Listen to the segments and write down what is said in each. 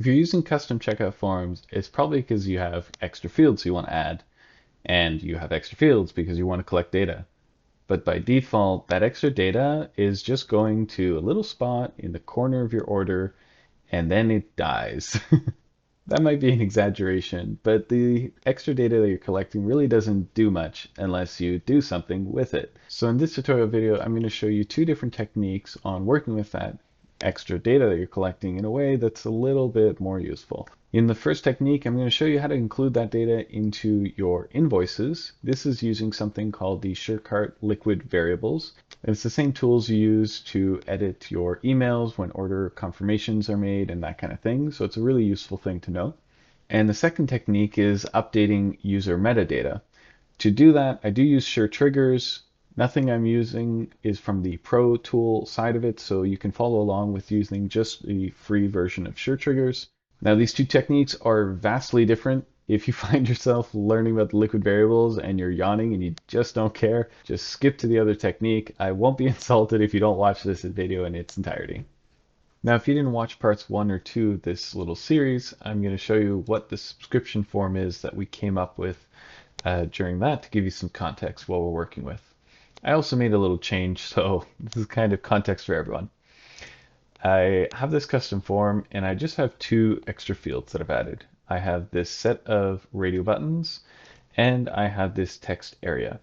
you're using custom checkout forms, it's probably because you have extra fields you want to add, and you have extra fields because you want to collect data. But by default, that extra data is just going to a little spot in the corner of your order, and then it dies. That might be an exaggeration, but the extra data that you're collecting really doesn't do much unless you do something with it. So in this tutorial video, I'm going to show you two different techniques on working with that extra data that you're collecting in a way that's a little bit more useful. In the first technique, I'm going to show you how to include that data into your invoices. This is using something called the SureCart liquid variables. It's the same tools you use to edit your emails when order confirmations are made and that kind of thing. So it's a really useful thing to know. And the second technique is updating user metadata. To do that, I do use SureTriggers. Nothing I'm using is from the Pro tool side of it, so you can follow along with using just the free version of SureTriggers. Now, these two techniques are vastly different. If you find yourself learning about the liquid variables and you're yawning and you just don't care, just skip to the other technique. I won't be insulted if you don't watch this video in its entirety. Now, if you didn't watch parts 1 or 2 of this little series, I'm going to show you what the subscription form is that we came up with during that to give you some context what we're working with. I also made a little change, so this is kind of context for everyone. I have this custom form, and I just have two extra fields that I've added. I have this set of radio buttons, and I have this text area.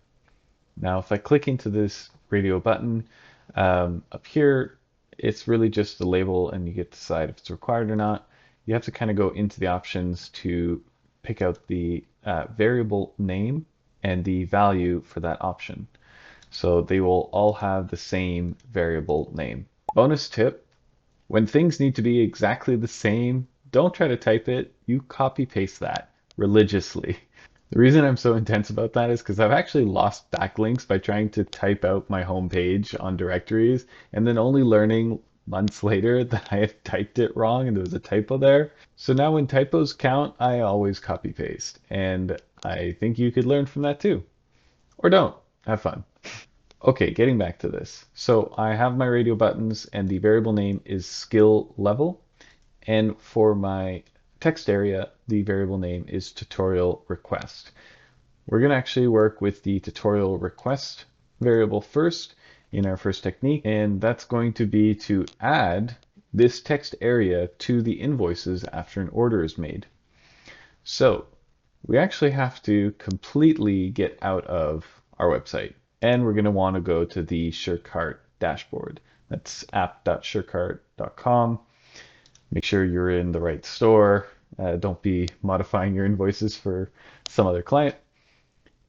Now, if I click into this radio button, up here, it's really just the label, and you get to decide if it's required or not. You have to kind of go into the options to pick out the variable name and the value for that option. So they will all have the same variable name. Bonus tip, when things need to be exactly the same, don't try to type it, you copy paste that religiously. The reason I'm so intense about that is because I've actually lost backlinks by trying to type out my home page on directories and then only learning months later that I had typed it wrong and there was a typo there. So now when typos count, I always copy paste. And I think you could learn from that too. Or don't. Have fun. Okay, getting back to this. So I have my radio buttons and the variable name is skill level. And for my text area, the variable name is tutorial request. We're going to actually work with the tutorial request variable first in our first technique, and that's going to be to add this text area to the invoices after an order is made. So we actually have to completely get out of our website, and we're going to want to go to the SureCart dashboard. That's app.surecart.com. Make sure you're in the right store. Don't be modifying your invoices for some other client.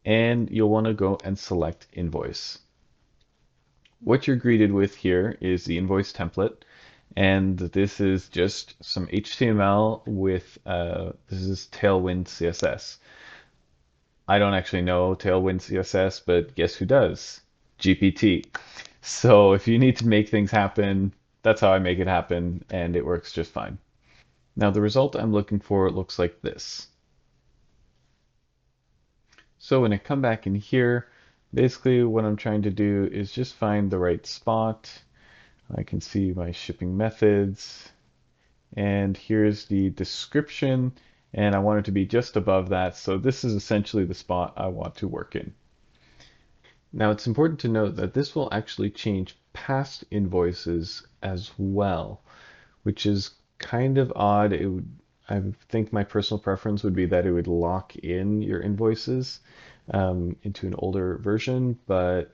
And you'll want to go and select invoice. What you're greeted with here is the invoice template. And this is just some HTML with, this is Tailwind CSS. I don't actually know Tailwind CSS, but guess who does? GPT. So if you need to make things happen, that's how I make it happen, and it works just fine. Now the result I'm looking for looks like this. So when I come back in here, basically what I'm trying to do is just find the right spot. I can see my shipping methods, and here's the description, and I want it to be just above that. So this is essentially the spot I want to work in. Now it's important to note that this will actually change past invoices as well, which is kind of odd. I think my personal preference would be that it would lock in your invoices into an older version, but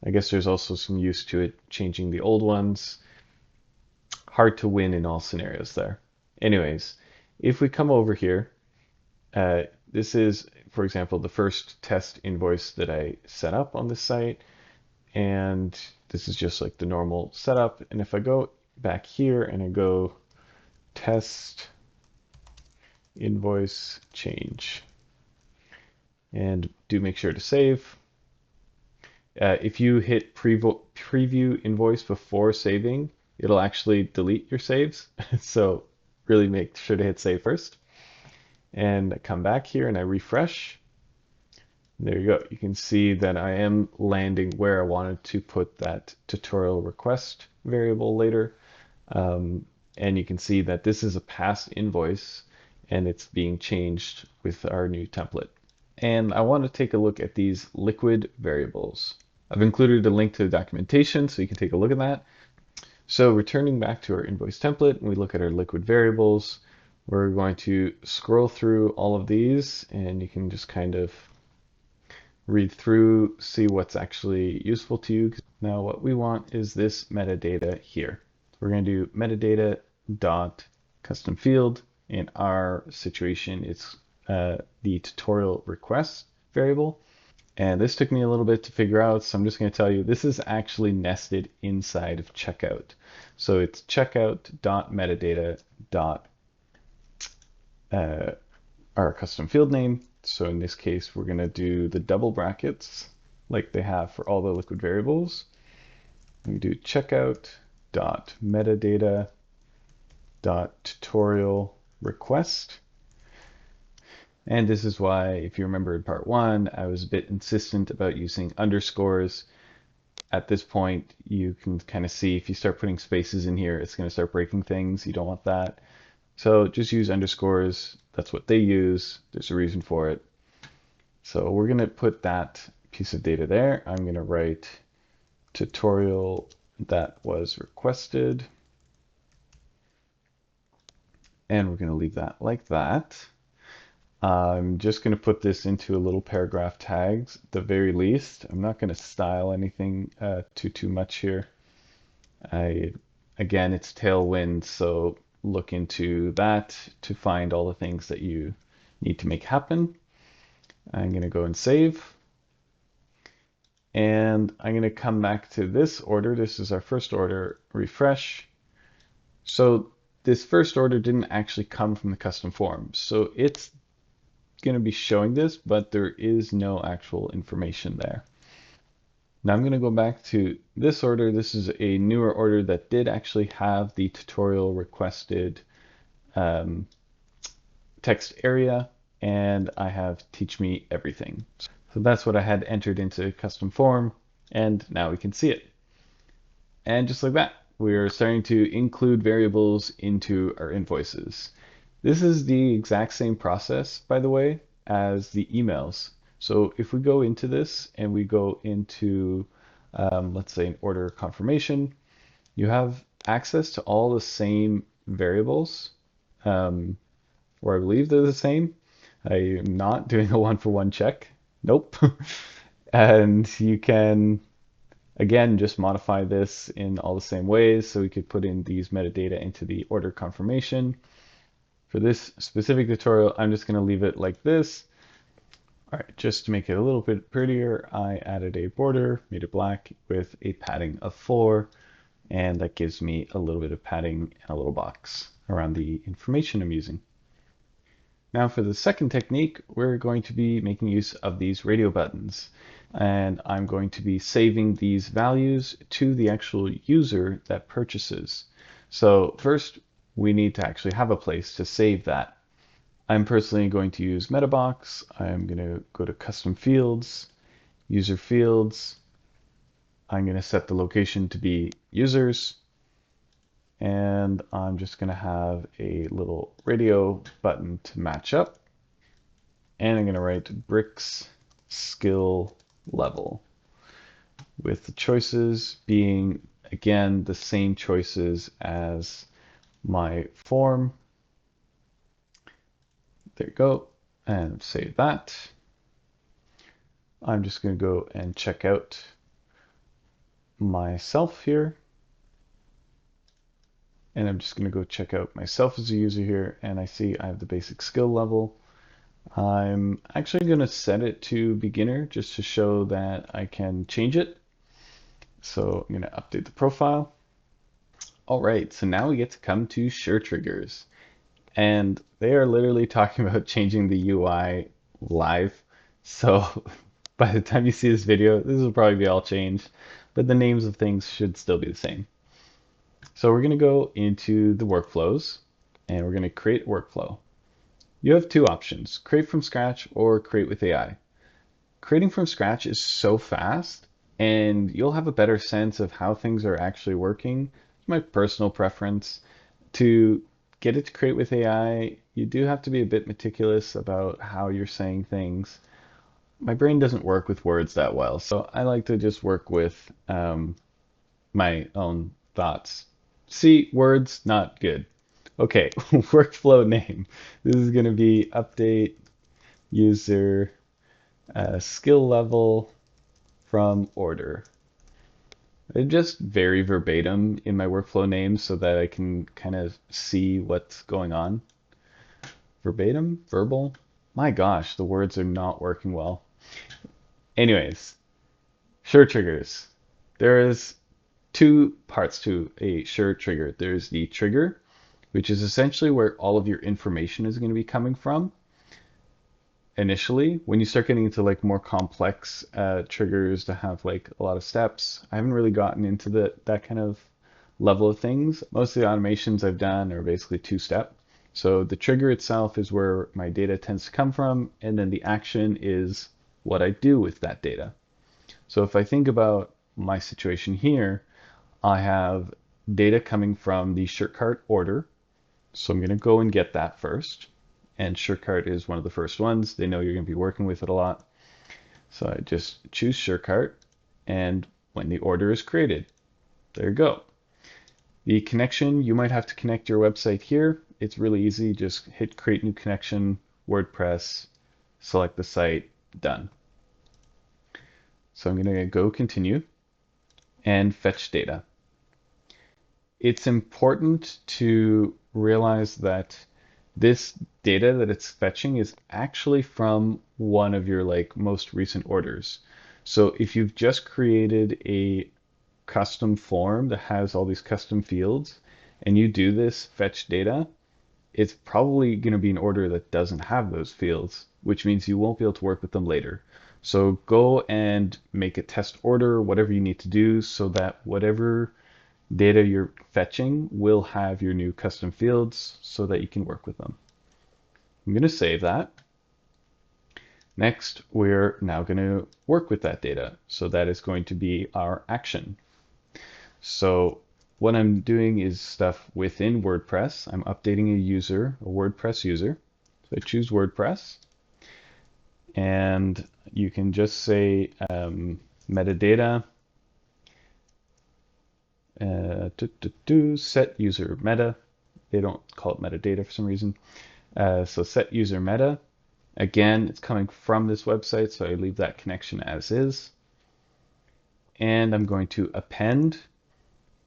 I guess there's also some use to it changing the old ones. Hard to win in all scenarios there. Anyways, if we come over here, this is, for example, the first test invoice that I set up on this site, and this is just like the normal setup. And if I go back here and I go test invoice change and do make sure to save. If you hit preview invoice before saving, it'll actually delete your saves. So really make sure to hit save first. And I come back here and I refresh. There you go. You can see that I am landing where I wanted to put that tutorial request variable later. and you can see that this is a past invoice and it's being changed with our new template. And I want to take a look at these liquid variables. I've included a link to the documentation so you can take a look at that. So returning back to our invoice template, we look at our liquid variables. We're going to scroll through all of these, and you can just kind of read through, see what's actually useful to you. Now what we want is this metadata here. We're going to do metadata dot custom field. In our situation, it's the tutorial request variable. And this took me a little bit to figure out, so I'm just going to tell you this is actually nested inside of checkout. So it's checkout.metadata dot our custom field name. So in this case, we're going to do the double brackets like they have for all the liquid variables. We do checkout.metadata dot tutorial request. And this is why, if you remember in part 1, I was a bit insistent about using underscores. At this point, you can kind of see if you start putting spaces in here, it's going to start breaking things. You don't want that. So just use underscores. That's what they use. There's a reason for it. So we're going to put that piece of data there. I'm going to write tutorial that was requested. And we're going to leave that like that. I'm just going to put this into a little paragraph tags at the very least. I'm not going to style anything too much here. Again, it's Tailwind, so look into that to find all the things that you need to make happen. I'm going to go and save. And I'm going to come back to this order. This is our first order, refresh. So this first order didn't actually come from the custom form. So it's going to be showing this, but there is no actual information there. Now I'm going to go back to this order. This is a newer order that did actually have the tutorial requested text area, and I have teach me everything. So that's what I had entered into custom form, and now we can see it. And just like that, we're starting to include variables into our invoices. This is the exact same process, by the way, as the emails. So if we go into this and we go into, let's say, an order confirmation, you have access to all the same variables, or I believe they're the same. I'm not doing a one-for-one check. Nope. And you can, again, just modify this in all the same ways. So we could put in these metadata into the order confirmation. For this specific tutorial, I'm just going to leave it like this. All right, just to make it a little bit prettier, I added a border, made it black with a padding of 4, and that gives me a little bit of padding and a little box around the information I'm using. Now for the second technique, we're going to be making use of these radio buttons, and I'm going to be saving these values to the actual user that purchases. So first, we need to actually have a place to save that. I'm personally going to use Metabox. I'm going to go to Custom Fields, User Fields. I'm going to set the location to be Users. And I'm just going to have a little radio button to match up. And I'm going to write bricks skill level, with the choices being, again, the same choices as my form. There you go, and save that. I'm just going to go and check out myself here. And I'm just going to go check out myself as a user here, and I see I have the basic skill level. I'm actually going to set it to beginner just to show that I can change it. So I'm going to update the profile. All right, so now we get to come to SureTriggers. And they are literally talking about changing the UI live. So by the time you see this video, this will probably be all changed, but the names of things should still be the same. So we're going to go into the workflows, and we're going to create a workflow. You have two options, create from scratch or create with AI. Creating from scratch is so fast, and you'll have a better sense of how things are actually working. It's my personal preference. to get it to create with AI, you do have to be a bit meticulous about how you're saying things. My brain doesn't work with words that well, so I like to just work with my own thoughts. See, words, not good. Okay, workflow name. This is going to be update user skill level from order. I just very verbatim in my workflow name so that I can kind of see what's going on. Verbatim? Verbal? My gosh, the words are not working well. Anyways, SureTriggers. There is two parts to a SureTrigger. There's the trigger, which is essentially where all of your information is going to be coming from initially. When you start getting into like more complex triggers to have like a lot of steps, I haven't really gotten into that kind of level of things. Most of the automations I've done are basically two-step. So the trigger itself is where my data tends to come from, and then the action is what I do with that data. So if I think about my situation here, I have data coming from the SureCart order. So I'm going to go and get that first. And SureCart is one of the first ones. They know you're going to be working with it a lot. So I just choose SureCart, and when the order is created, there you go. The connection, you might have to connect your website here. It's really easy. Just hit create new connection, WordPress, select the site, done. So I'm going to go continue and fetch data. It's important to realize that this data that it's fetching is actually from one of your like most recent orders. So if you've just created a custom form that has all these custom fields and you do this fetch data, it's probably going to be an order that doesn't have those fields, which means you won't be able to work with them later. So go and make a test order, whatever you need to do, so that whatever data you're fetching will have your new custom fields so that you can work with them. I'm going to save that. Next, we're now going to work with that data. So that is going to be our action. So what I'm doing is stuff within WordPress. I'm updating a user, a WordPress user. So I choose WordPress. And you can just say metadata, set user meta. They don't call it metadata for some reason. So set user meta. Again, it's coming from this website, so I leave that connection as is. And I'm going to append.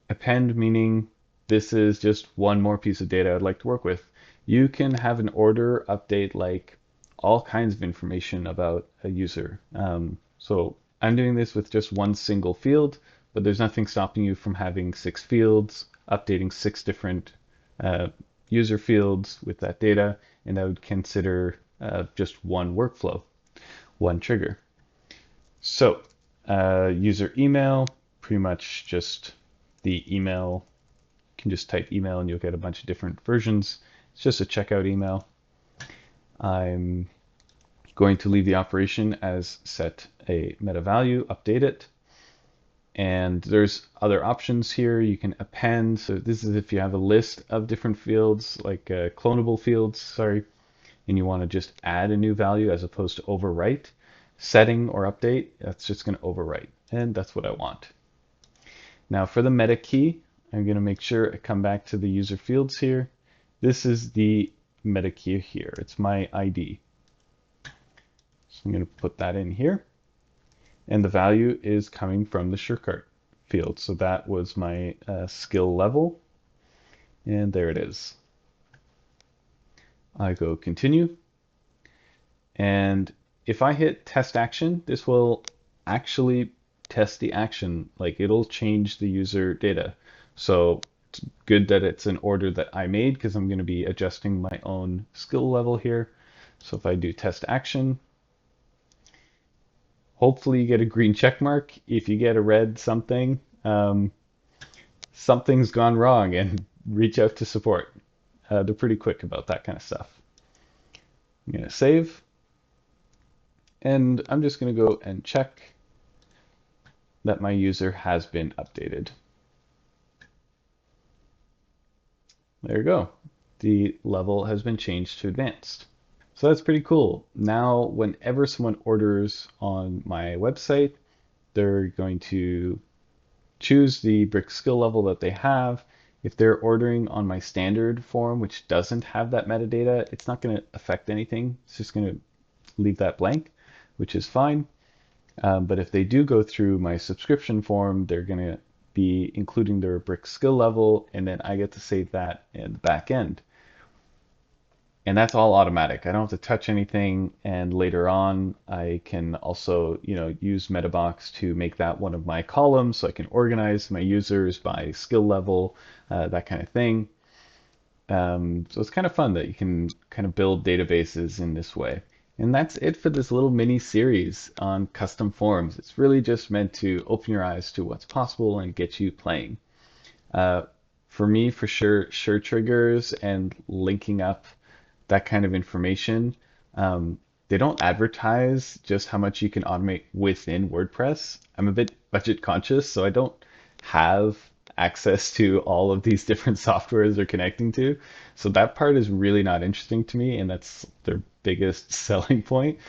Append meaning this is just one more piece of data I'd like to work with. You can have an order update like all kinds of information about a user. So I'm doing this with just one single field, but there's nothing stopping you from having 6 fields, updating 6 different user fields with that data, and I would consider just one workflow, one trigger. So user email, pretty much just the email. You can just type email and you'll get a bunch of different versions. It's just a checkout email. I'm going to leave the operation as set a meta value, update it. And there's other options here. You can append. So this is if you have a list of different fields, like clonable fields, sorry, and you want to just add a new value as opposed to overwrite. Setting or update, that's just going to overwrite. And that's what I want. Now for the meta key, I'm going to make sure I come back to the user fields here. This is the meta key here. It's my ID. So I'm going to put that in here. And the value is coming from the SureCart field. So that was my skill level. And there it is. I go continue. And if I hit test action, this will actually test the action. Like it'll change the user data. So it's good that it's an order that I made because I'm going to be adjusting my own skill level here. So if I do test action, hopefully you get a green check mark. If you get a red something, something's gone wrong, and reach out to support. They're pretty quick about that kind of stuff. I'm going to save. And I'm just going to go and check that my user has been updated. There you go. The level has been changed to advanced. So that's pretty cool. Now, whenever someone orders on my website, they're going to choose the brick skill level that they have. If they're ordering on my standard form, which doesn't have that metadata, it's not going to affect anything. It's just going to leave that blank, which is fine. But if they do go through my subscription form, they're going to be including their brick skill level, and then I get to save that in the back end. And that's all automatic. I don't have to touch anything. And later on, I can also, use Metabox to make that one of my columns, so I can organize my users by skill level, that kind of thing. So it's kind of fun that you can kind of build databases in this way. And that's it for this little mini series on custom forms. It's really just meant to open your eyes to what's possible and get you playing. Uh, for me, for sure, SureTriggers and linking up that kind of information. They don't advertise just how much you can automate within WordPress. I'm a bit budget conscious, so I don't have access to all of these different softwares they're connecting to. So that part is really not interesting to me, and that's their biggest selling point.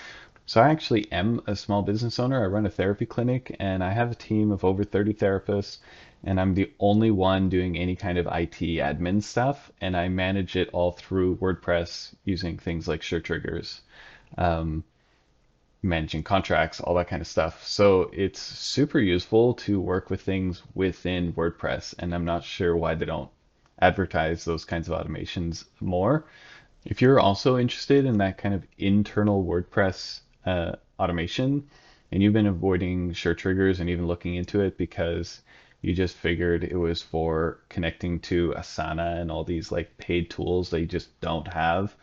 So I actually am a small business owner. I run a therapy clinic and I have a team of over 30 therapists, and I'm the only one doing any kind of IT admin stuff, and I manage it all through WordPress using things like SureTriggers, um, managing contracts, all that kind of stuff. So it's super useful to work with things within WordPress, and I'm not sure why they don't advertise those kinds of automations more. If you're also interested in that kind of internal WordPress automation, and you've been avoiding SureTriggers and even looking into it because you just figured it was for connecting to Asana and all these like paid tools that you just don't have,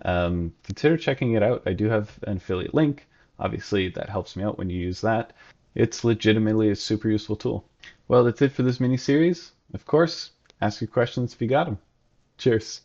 consider checking it out. I do have an affiliate link. Obviously, that helps me out when you use that. It's legitimately a super useful tool. Well, that's it for this mini series. Of course, ask your questions if you got them. Cheers.